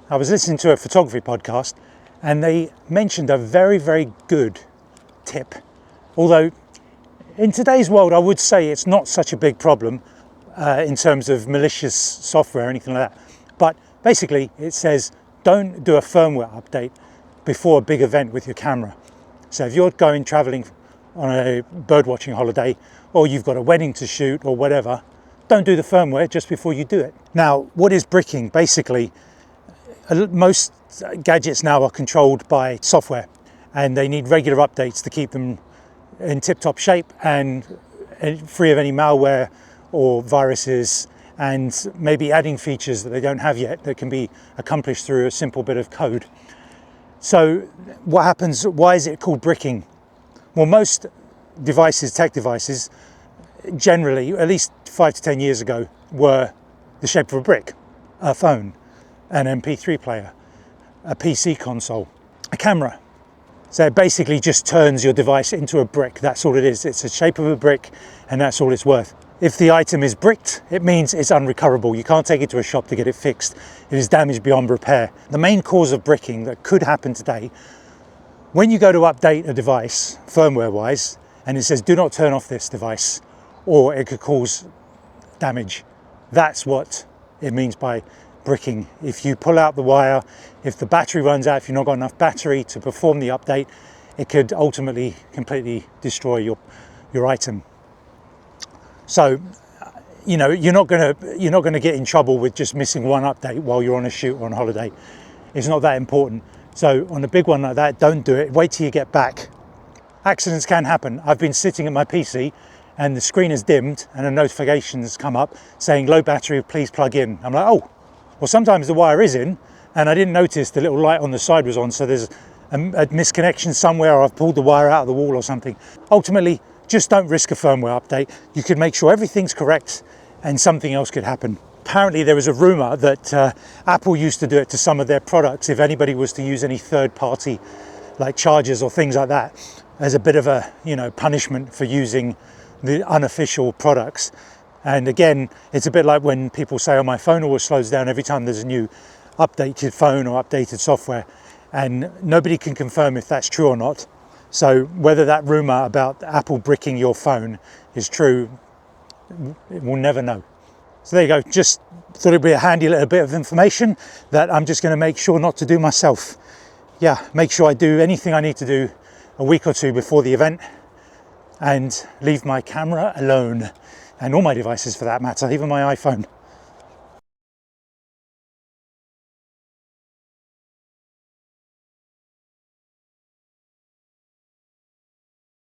I was listening to a photography podcast and they mentioned a very, very good tip. Although in today's world, I would say it's not such a big problem in terms of malicious software or anything like that. But basically it says, don't do a firmware update before a big event with your camera. So if you're going traveling on a birdwatching holiday, or you've got a wedding to shoot or whatever, don't do the firmware just before you do it. Now, what is bricking? Basically, most gadgets now are controlled by software and they need regular updates to keep them in tip-top shape and free of any malware or viruses, and maybe adding features that they don't have yet that can be accomplished through a simple bit of code. So what happens, why is it called bricking? Well, most devices, tech devices, generally, at least 5 to 10 years ago, were the shape of a brick. A phone, an MP3 player, a PC console, a camera. So it basically just turns your device into a brick. That's all it is. It's the shape of a brick and that's all it's worth. If the item is bricked, it means it's unrecoverable. You can't take it to a shop to get it fixed. It is damaged beyond repair. The main cause of bricking that could happen today, when you go to update a device, firmware-wise, and it says do not turn off this device, or it could cause damage. That's what it means by bricking. If you pull out the wire, if the battery runs out, if you've not got enough battery to perform the update, it could ultimately completely destroy your item. So, you know, you're not gonna get in trouble with just missing one update while you're on a shoot or on holiday. It's not that important. So on a big one like that, don't do it. Wait till you get back. Accidents can happen. I've been sitting at my PC and the screen is dimmed and a notification has come up saying low battery, please plug in. I'm like, oh, well, sometimes the wire is in and I didn't notice the little light on the side was on. So there's a misconnection somewhere, or I've pulled the wire out of the wall or something. Ultimately, just don't risk a firmware update. You could make sure everything's correct and something else could happen. Apparently there was a rumor that Apple used to do it to some of their products if anybody was to use any third-party like chargers or things like that as a bit of a, you know, punishment for using the unofficial products. And again, it's a bit like when people say, oh, my phone always slows down every time there's a new updated phone or updated software, and nobody can confirm if that's true or not. So whether that rumor about Apple bricking your phone is true, we'll never know. So there you go. Just thought it'd be a handy little bit of information that I'm just going to make sure not to do myself. Yeah, make sure I do anything I need to do a week or two before the event and leave my camera alone, and all my devices for that matter, even my iPhone.